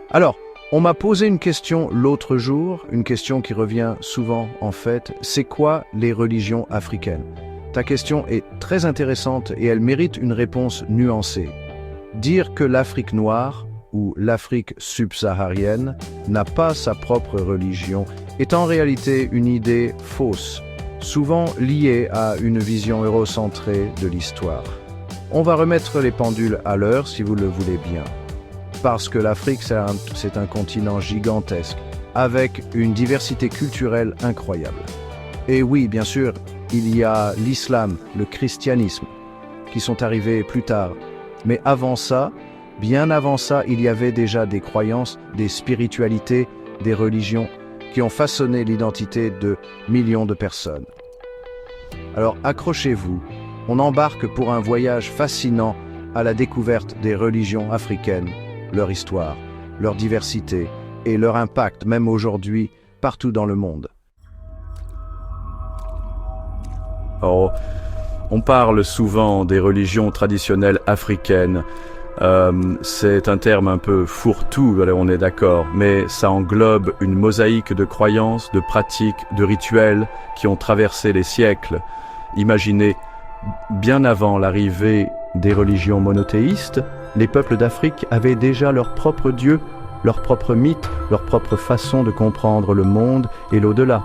Alors, on m'a posé une question l'autre jour, une question qui revient souvent en fait, c'est quoi les religions africaines? Ta question est très intéressante et elle mérite une réponse nuancée. Dire que l'Afrique noire ou l'Afrique subsaharienne n'a pas sa propre religion est en réalité une idée fausse, souvent liée à une vision eurocentrée de l'histoire. On va remettre les pendules à l'heure si vous le voulez bien. Parce que l'Afrique, c'est un continent gigantesque, avec une diversité culturelle incroyable. Et oui, bien sûr, il y a l'islam, le christianisme, qui sont arrivés plus tard. Mais avant ça, bien avant ça, il y avait déjà des croyances, des spiritualités, des religions qui ont façonné l'identité de millions de personnes. Alors accrochez-vous, on embarque pour un voyage fascinant à la découverte des religions africaines, leur histoire, leur diversité et leur impact, même aujourd'hui, partout dans le monde. Oh, on parle souvent des religions traditionnelles africaines. C'est un terme un peu fourre-tout, on est d'accord, mais ça englobe une mosaïque de croyances, de pratiques, de rituels qui ont traversé les siècles. Imaginez, bien avant l'arrivée des religions monothéistes, les peuples d'Afrique avaient déjà leur propre Dieu, leur propre mythe, leur propre façon de comprendre le monde et l'au-delà.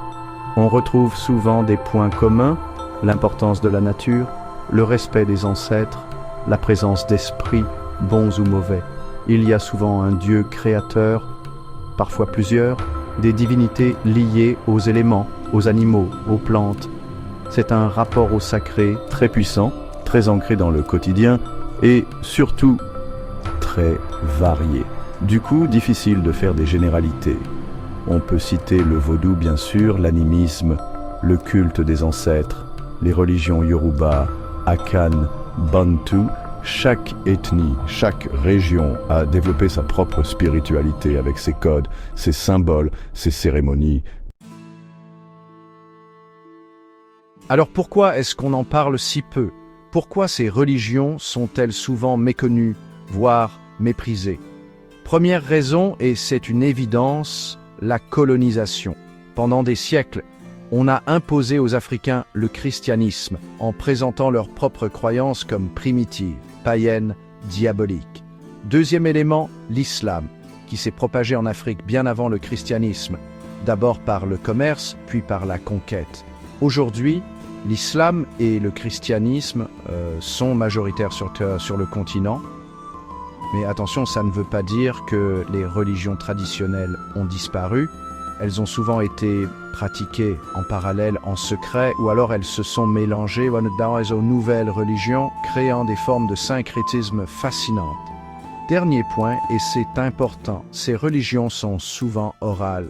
On retrouve souvent des points communs, l'importance de la nature, le respect des ancêtres, la présence d'esprits, bons ou mauvais. Il y a souvent un Dieu créateur, parfois plusieurs, des divinités liées aux éléments, aux animaux, aux plantes. C'est un rapport au sacré très puissant, très ancré dans le quotidien et surtout très varié. Du coup, difficile de faire des généralités. On peut citer le vaudou bien sûr, l'animisme, le culte des ancêtres, les religions Yoruba, Akan, Bantu. Chaque ethnie, chaque région a développé sa propre spiritualité avec ses codes, ses symboles, ses cérémonies. Alors pourquoi est-ce qu'on en parle si peu? Pourquoi ces religions sont-elles souvent méconnues, voire méprisées? Première raison, et c'est une évidence, la colonisation. Pendant des siècles, on a imposé aux Africains le christianisme en présentant leurs propres croyances comme primitives, païennes, diaboliques. Deuxième élément, l'islam, qui s'est propagé en Afrique bien avant le christianisme, d'abord par le commerce, puis par la conquête. Aujourd'hui, l'islam et le christianisme sont majoritaires sur le continent. Mais attention, ça ne veut pas dire que les religions traditionnelles ont disparu. Elles ont souvent été pratiquées en parallèle, en secret, ou alors elles se sont mélangées dans les nouvelles religions, créant des formes de syncrétisme fascinantes. Dernier point, et c'est important, ces religions sont souvent orales.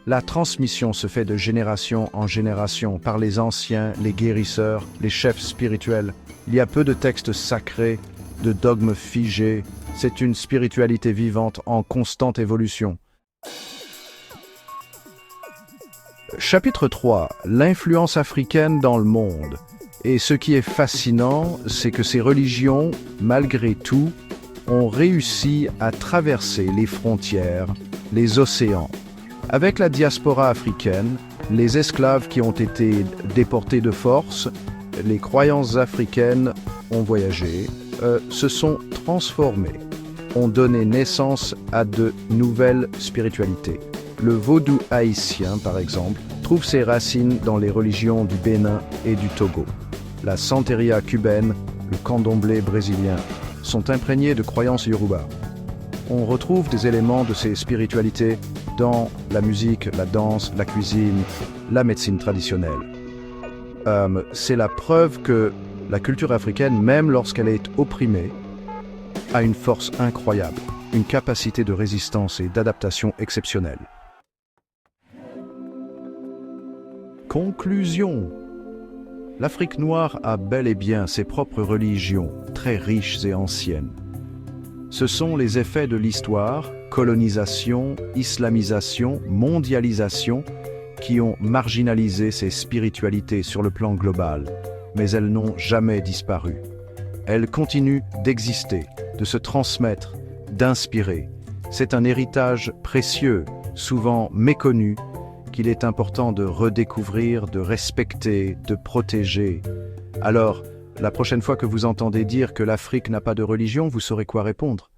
La transmission se fait de génération en génération par les anciens, les guérisseurs, les chefs spirituels. Il y a peu de textes sacrés, de dogmes figés. C'est une spiritualité vivante en constante évolution. Chapitre 3. L'influence africaine dans le monde. Et ce qui est fascinant, c'est que ces religions, malgré tout, ont réussi à traverser les frontières, les océans. Avec la diaspora africaine, les esclaves qui ont été déportés de force, les croyances africaines ont voyagé, se sont transformées, ont donné naissance à de nouvelles spiritualités. Le vaudou haïtien, par exemple, trouve ses racines dans les religions du Bénin et du Togo. La santeria cubaine, le candomblé brésilien, sont imprégnés de croyances yoruba. On retrouve des éléments de ces spiritualités dans la musique, la danse, la cuisine, la médecine traditionnelle. C'est la preuve que la culture africaine, même lorsqu'elle est opprimée, a une force incroyable, une capacité de résistance et d'adaptation exceptionnelle. Conclusion. L'Afrique noire a bel et bien ses propres religions, très riches et anciennes. Ce sont les effets de l'histoire, colonisation, islamisation, mondialisation, qui ont marginalisé ces spiritualités sur le plan global, mais elles n'ont jamais disparu. Elles continuent d'exister, de se transmettre, d'inspirer, C'est un héritage précieux, souvent méconnu, qu'il est important de redécouvrir, de respecter, de protéger. Alors, la prochaine fois que vous entendez dire que l'Afrique n'a pas de religion, vous saurez quoi répondre.